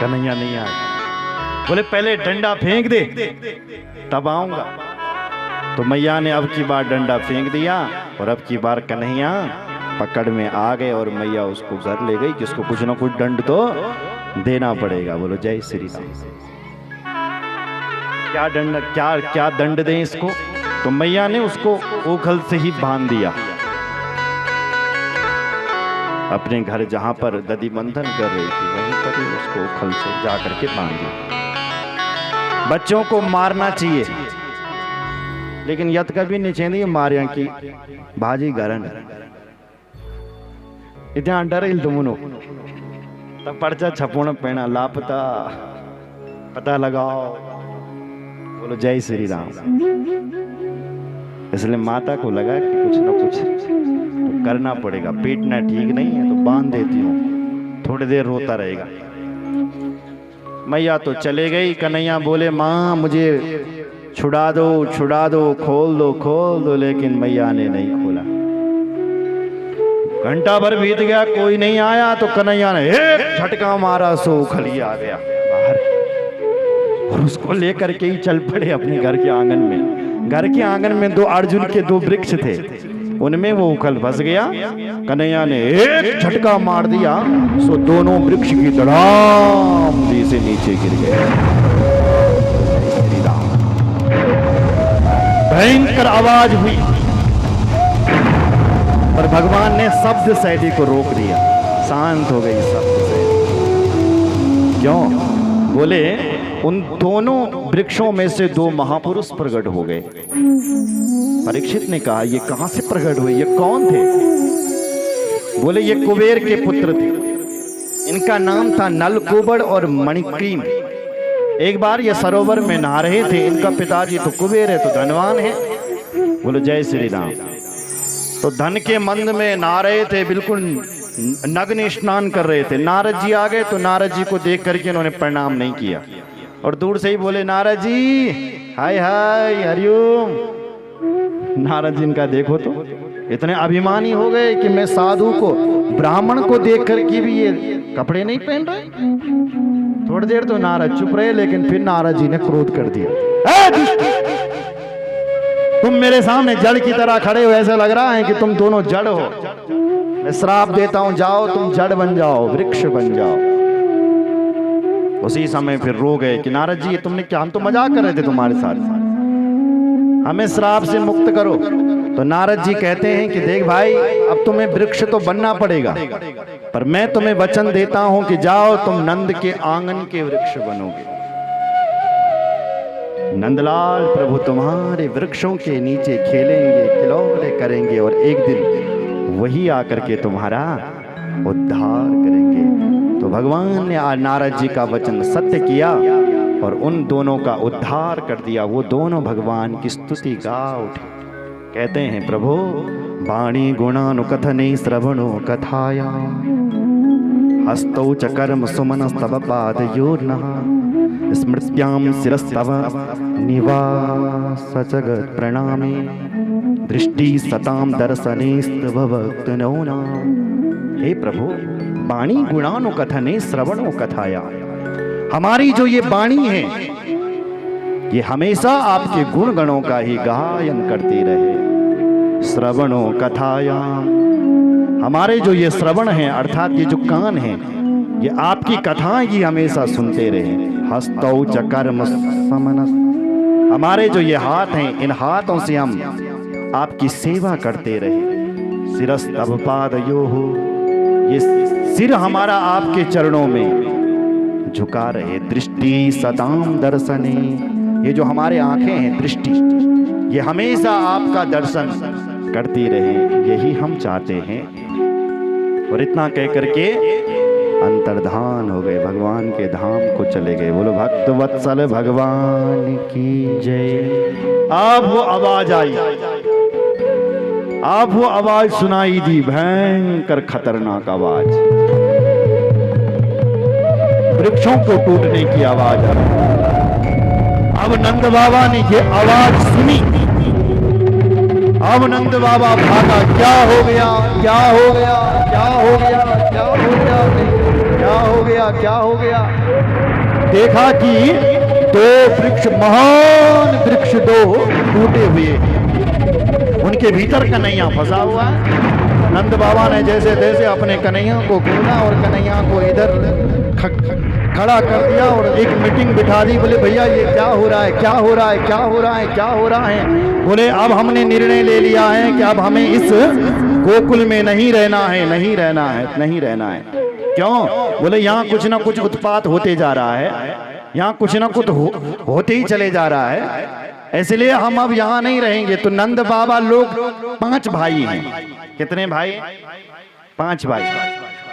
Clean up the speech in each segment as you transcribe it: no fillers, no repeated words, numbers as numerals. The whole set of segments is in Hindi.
कन्हैया नहीं आया। बोले पहले डंडा फेंक दे तब आऊंगा। तो मैया ने अब की बार डंडा फेंक दिया और अब की बार कन्हैया पकड़ में आ गए और मैया उसको घर ले गई, जिसको कुछ ना कुछ दंड तो देना पड़ेगा। बोलो जय श्री राम। क्या दंड, क्या दंड दें इसको? तो मैया ने उसको ओखल से ही बांध दिया अपने घर, जहां पर दधी बंधन कर रही थी वहीं पर ही उसको ओखल से जा करके बांध दिया। बच्चों को मारना चाहिए लेकिन यत कभी नहीं चाहिए मारिया की भाजी गरन इतना डर तुमनो तब पर्चा छपोण पैना लापता पता लगाओ। बोलो जय श्री राम। इसलिए माता को लगा कि कुछ ना कुछ तो करना पड़ेगा, पीटना ठीक नहीं है तो बांध देती हूँ, थोड़ी देर रोता रहेगा। मैया तो चले गई। कन्हैया बोले माँ मुझे छुड़ा दो, खोल दो, लेकिन मैया ने नहीं खोला। घंटा भर बीत गया, कोई नहीं आया। तो कन्हैया ने एक झटका मारा, सो खली आ गया बाहर और उसको लेकर के ही चल पड़े अपने घर के आंगन में। घर के आंगन में दो अर्जुन के दो वृक्ष थे, उनमें वो उखल फंस गया। कन्हैया ने एक झटका मार दिया, सो दोनों वृक्ष की धड़ाम से नीचे गिर गए। भयंकर आवाज हुई पर भगवान ने शब्द शैली को रोक दिया, शांत हो गई शब्द शैली। क्यों? बोले उन दोनों वृक्षों में से दो महापुरुष प्रकट हो गए। परीक्षित ने कहा ये कहां से प्रकट हुए, ये कौन थे? बोले ये कुबेर के पुत्र थे, इनका नाम था नलकूबर और मणिक्रीम। एक बार ये सरोवर में नहा रहे थे, इनका पिताजी तो कुबेर है तो धनवान है। बोलो जय श्री राम। तो धन के मंद में नहा रहे थे, बिल्कुल नग्न स्नान कर रहे थे। नारद जी आ गए तो नारद जी को देख करके उन्होंने प्रणाम नहीं किया और दूर से ही बोले नारद जी हाय हाय हरिओम। नारद जी इनका देखो तो इतने अभिमानी हो गए कि मैं साधु को, ब्राह्मण को देख करके भी ये कपड़े नहीं पहन रहे। थोड़ी देर तो नारद चुप रहे, लेकिन फिर नारद जी ने क्रोध कर दिया। तुम मेरे सामने जड़ की तरह खड़े हो, ऐसा लग रहा है कि तुम दोनों जड़ हो। मैं श्राप देता हूं, जाओ तुम जड़ बन जाओ, वृक्ष बन जाओ। उसी समय फिर रो गए कि नारद जी तुमने क्या, हम तो मजाक कर रहे थे तुम्हारे साथ, हमें श्राप से मुक्त करो। तो नारद जी कहते हैं कि देख भाई अब तुम्हें वृक्ष तो बनना पड़ेगा, पर मैं तुम्हें वचन देता हूं कि जाओ तुम नंद के आंगन के वृक्ष बनोगे। नंदलाल प्रभु तुम्हारे वृक्षों के नीचे खेलेंगे, खिलौने करेंगे और एक दिन वही आकर के तुम्हारा उद्धार करेंगे। तो भगवान ने आज नारद जी का वचन सत्य किया और उन दोनों का उद्धार कर दिया। वो दोनों भगवान की स्तुति गा उठे। कहते हैं प्रभु वाणी गुणानुकथने श्रवणो कथाया हस्तौ च कर्म सुमनस्तव पादयोर्नः स्मृत्यां शिरस्तव निवास जगत् प्रणामे दृष्टि सताम दर्शनेस्तव भक्तनो नाम। हे प्रभु वाणी गुणानुकथने श्रवणो कथाया, हमारी जो ये वाणी है ये हमेशा आपके गुण गणों का ही गायन करती रहे। श्रवणो कथाया, हमारे जो ये श्रवण है अर्थात ये जो कान है ये आपकी कथाएं ही हमेशा सुनते रहे। हस्तौ च कर्म समनस, हमारे जो ये हाथ हैं इन हाथों से हम आपकी सेवा करते रहे। शिरस्तव पादयोः, ये सिर हमारा आपके चरणों में झुका रहे। दृष्टि सदाम दर्शने, ये जो हमारे आंखें हैं दृष्टि ये हमेशा आपका दर्शन करती रहे, यही हम चाहते हैं। और इतना कह करके अंतर्धान हो गए, भगवान के धाम को चले गए। बोलो भक्त वत्सल भगवान की जय। अब वो आवाज आई, अब वो आवाज सुनाई दी, भयंकर खतरनाक आवाज, वृक्षों को टूटने की आवाज आई। अब नंद बाबा ने ये आवाज सुनी, अब नंद बाबा भागा। क्या हो गया, क्या हो गया, क्या हो गया, क्या हो गया, क्या क्या हो गया, क्या हो गया? देखा कि दो वृक्ष, महान वृक्ष दो टूटे हुए, उनके भीतर कन्हैया फंसा हुआ है। नंद बाबा ने जैसे तैसे अपने कन्हैया को खोला और कन्हैया को इधर खड़ा कर दिया और एक मीटिंग बिठा दी। बोले भैया ये क्या हो रहा है, क्या हो रहा है, क्या हो रहा है, क्या हो रहा है? बोले अब हमने निर्णय ले लिया है कि अब हमें इस गोकुल में नहीं रहना है, नहीं रहना है, नहीं रहना है। क्यों? बोले यहाँ कुछ ना कुछ उत्पात होते जा रहा है, यहाँ कुछ ना कुछ होते ही चले जा रहा है, इसलिए हम अब यहाँ नहीं रहेंगे। तो नंद बाबा लोग 5 भाई हैं। कितने भाई? 5 भाई।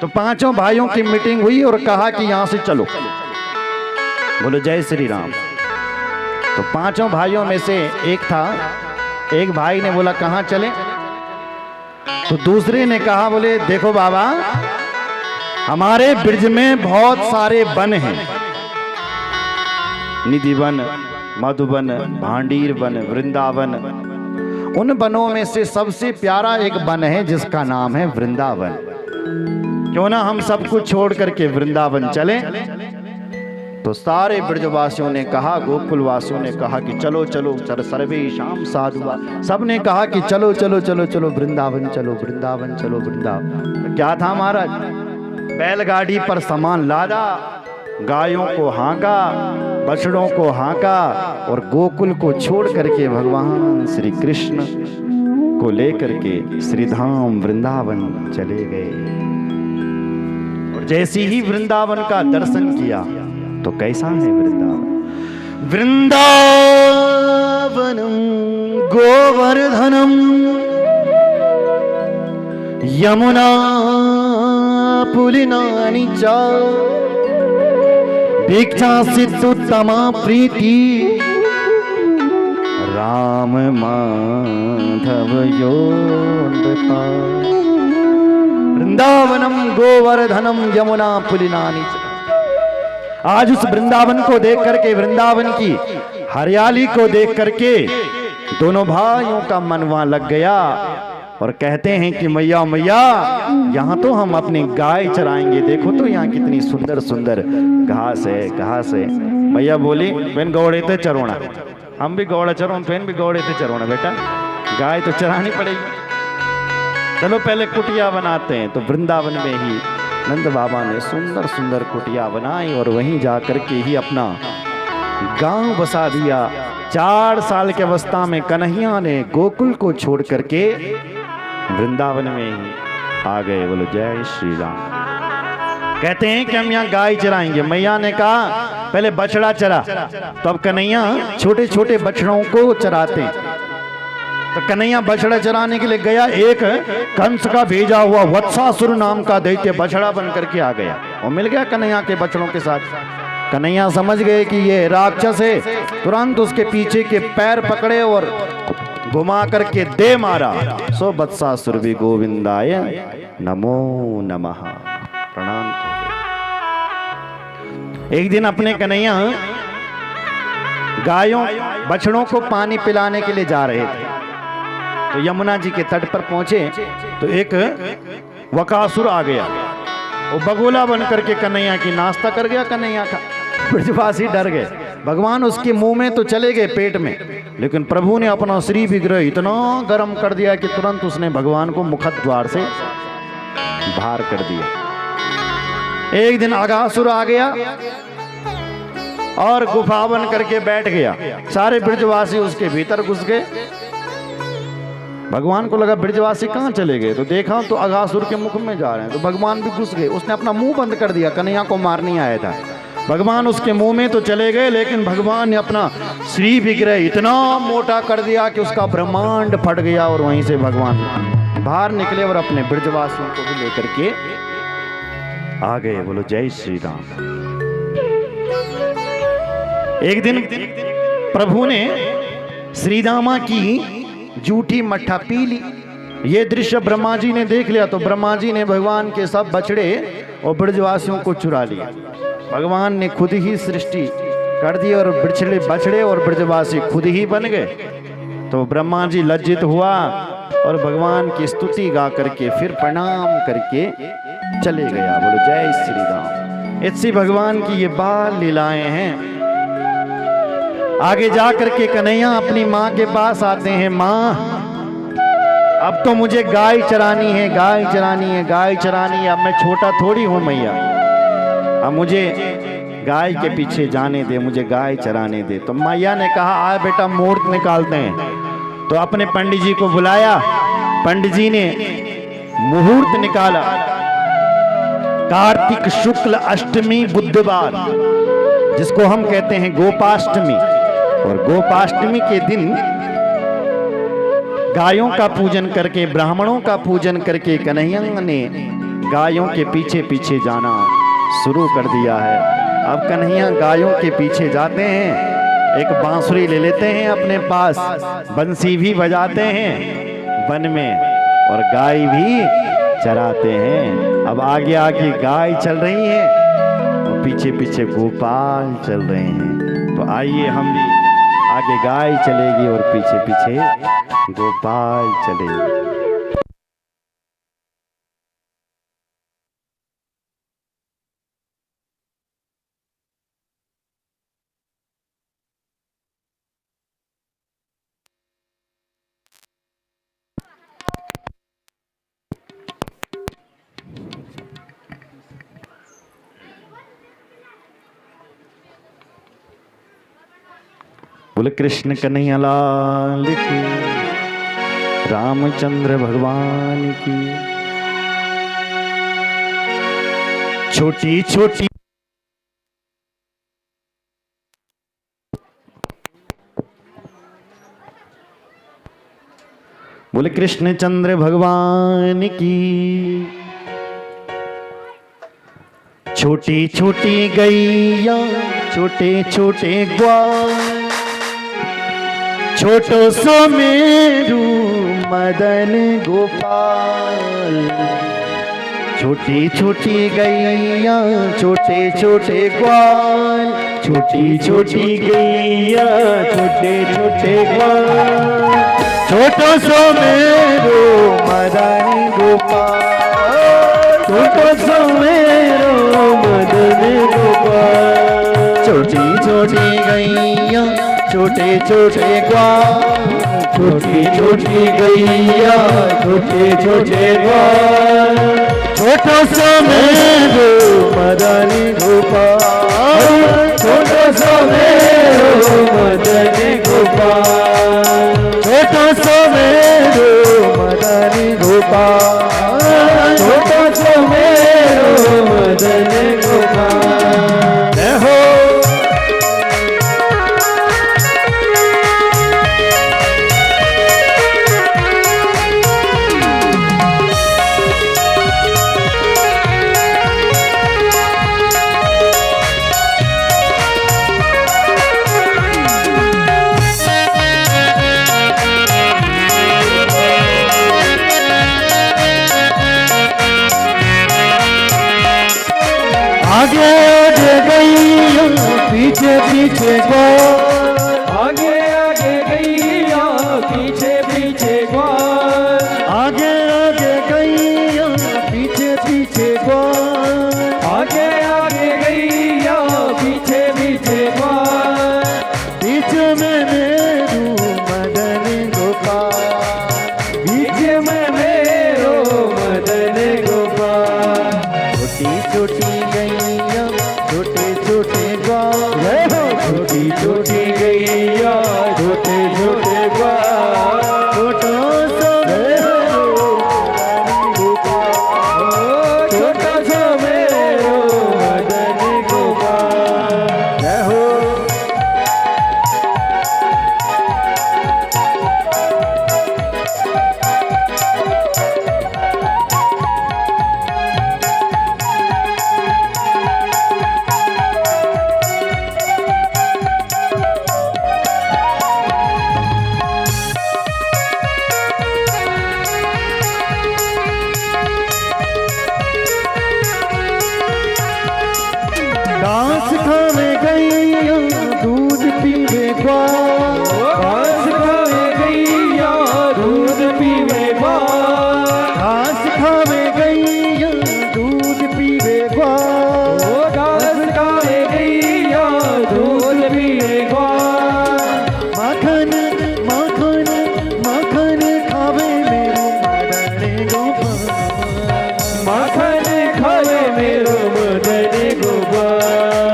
तो 5 भाइयों की मीटिंग हुई और कहा कि यहां से चलो। बोलो जय श्री राम। तो 5 भाइयों में से एक भाई ने बोला कहां चले? तो दूसरे ने कहा, बोले देखो बाबा, हमारे ब्रज में बहुत सारे वन हैं, निधि वन, मधुवन, भांडीर वन, वृंदावन। उन वनों में से सबसे प्यारा एक वन है जिसका नाम है वृंदावन। क्यों ना हम सब कुछ छोड़ करके वृंदावन चले? तो सारे ब्रजवासियों ने कहा, गोकुल वासियों ने कहा कि चलो चलो, सर्वेषां साधुआ, सब ने कहा कि चलो चलो चलो चलो वृंदावन चलो, वृंदावन चलो, वृंदावन। क्या था महाराज? बैलगाड़ी पर सामान लादा, गायों को हाँका, बछड़ों को हाँका और गोकुल को छोड़ करके भगवान श्री कृष्ण को लेकर के श्रीधाम वृंदावन चले गए। और जैसे ही वृंदावन का दर्शन किया तो कैसा है वृंदावन? वृंदावनम गोवर्धनम यमुना पुलिनानि च भिक्षासितुत्तमा प्रीति राम माधव यो नृपा। वृंदावनम गोवर्धनम यमुना पुलिनानि। आज उस वृंदावन को देख करके, वृंदावन की हरियाली को देख करके दोनों भाइयों का मन वहां लग गया और कहते हैं कि मैया मैया, यहाँ तो हम अपनी गाय चराएंगे, देखो तो यहाँ कितनी सुंदर सुंदर घास है, घास है। मैया बोली पेन गौड़े थे चरोना, हम भी गौड़ा चरो, पेन भी गौड़े थे चरोना, बेटा गाय तो चरानी पड़ेगी, चलो पहले कुटिया बनाते हैं। तो वृंदावन में ही नंद बाबा ने सुंदर सुंदर कुटिया बनाई और वहीं जाकर के ही अपना गांव बसा दिया। 4 साल की अवस्था में कन्हैया ने गोकुल को छोड़ करके वृंदावन में ही आ गए। बोलो जय श्री राम। कहते हैं कि हम यहाँ गाय चराएंगे। मैया ने कहा पहले बछड़ा चरा, तो अब कन्हैया छोटे छोटे बछड़ों को चराते। तो कन्हैया बछड़ा चराने के लिए गया, एक कंस का भेजा हुआ वत्सासुर नाम का दैत्य बछड़ा बन करके आ गया और मिल गया कन्हैया के बछड़ों के साथ। कन्हैया समझ गए कि ये राक्षस है, तुरंत उसके पीछे के पैर पकड़े और घुमा करके दे मारा। सो वत्सासुर भी गोविंदाय नमो नमः प्रणाम। एक दिन अपने कन्हैया गायों बछड़ों को पानी पिलाने के लिए जा रहे थे। तो यमुना जी के तट पर पहुंचे तो एक वकासुर आ गया, वो बगोला बन करके कन्हैया की नाश्ता कर गया। कन्हैया का ब्रजवासी डर गए। भगवान उसके मुंह में तो चले गए पेट में, लेकिन प्रभु ने अपना श्री विग्रह इतना गर्म कर दिया कि तुरंत उसने भगवान को मुखद्वार से बाहर कर दिया। एक दिन अघासुर आ गया और गुफा बन करके बैठ गया। सारे ब्रजवासी उसके भीतर घुस गए। भगवान को लगा ब्रजवासी कहाँ चले गए, तो देखा तो अघासुर के मुख में जा रहे हैं, तो भगवान भी घुस गए। उसने अपना मुंह बंद कर दिया, कन्हैया को मारने आया था। भगवान उसके मुंह में तो चले गए, लेकिन भगवान ने अपना श्री विग्रह इतना मोटा कर दिया कि उसका ब्रह्मांड फट गया और वहीं से भगवान बाहर निकले और अपने ब्रजवासियों को भी लेकर के आ गए। बोलो जय श्री राम। एक दिन प्रभु ने श्रीदामा की जूठी मट्ठा पी ली। ये दृश्य ब्रह्मा जी ने देख लिया, तो ब्रह्मा जी ने भगवान के सब बछड़े और ब्रजवासियों को चुरा लिया। भगवान ने खुद ही सृष्टि कर दी और बछड़े और ब्रजवासी खुद ही बन गए। तो ब्रह्मा जी लज्जित हुआ और भगवान की स्तुति गा करके फिर प्रणाम करके चले गया। बोलो जय श्री राम। इसी भगवान की ये बाल लीलाएं हैं। आगे जाकर के कन्हैया अपनी माँ के पास आते हैं, माँ अब तो मुझे गाय चरानी है, गाय चरानी है, गाय चरानी है। अब मैं छोटा थोड़ी हूं मैया, अब मुझे गाय के पीछे जाने दे, मुझे गाय चराने दे। तो मैया ने कहा आ बेटा मुहूर्त निकालते हैं। तो अपने पंडित जी को बुलाया, पंडित जी ने मुहूर्त निकाला। कार्तिक शुक्ल अष्टमी बुधवार, जिसको हम कहते हैं गोपाष्टमी, और गोपाष्टमी के दिन गायों का पूजन करके, ब्राह्मणों का पूजन करके कन्हैया ने गायों के पीछे पीछे जाना शुरू कर दिया है। अब कन्हैया गायों के पीछे जाते हैं, एक बांसुरी ले लेते हैं अपने पास, बंसी भी बजाते हैं वन में, और गाय भी चराते हैं। अब आगे आगे गाय चल रही है और पीछे पीछे गोपाल चल रहे हैं। तो आइए हम भी, आगे गाय चलेगी और पीछे पीछे गोपाल चलेगी। बोले कृष्ण कन्हैया लाल की, रामचंद्र भगवान की। छोटी छोटी बोले कृष्ण चंद्र भगवान की। छोटी छोटी गैया, छोटे छोटे ग्वाल, छोटो सो मेरू मदन गोपाल। छोटी छोटी गैया, छोटे छोटे ग्वाल, छोटी छोटी गैया, छोटे छोटे ग्वाल, छोटो सो मेरो मदन गोपाल, छोटो सो मेरो मदन गोपाल। छोटी छोटी गैया, छोटे छोटे ग्वाल, छोटी छोटी गैया, छोटे छोटे ग्वाल, छोटो सो मेरो मदन गोपाल, छोटो सो मेरो मदन गोपाल, छोटो सो मेरो मदन गोपाल, छोटो सो मेरो मदन गोपाल। आगे आगे गैया, पीछे पीछे ग्वाल, आगे आगे गैया, पीछे पीछे ग्वाल, आगे आगे गैया, पीछे पीछे ग्वाल, आगे आगे गैया, पीछे पीछे ग्वाल, बीच में मेरो मदन गोपाल, बीच में मेरो मदन गोपाल। छोटी छोटी गैया, छोटे छोटे ग्वाल, छोटी छोटी गैया, छोटे छोटे ग्वाल, छोटो सो मेरो मदन गोपाल, छोटा सा मेरो मदन गोपाल। जय हो। घास खाने गैया, दूध पीवे ग्वाल, घास खावे गैया, दूध पीवे ग्वाल, घास खावे गैया, दूध पीवे ग्वाल, मदन गोपाल।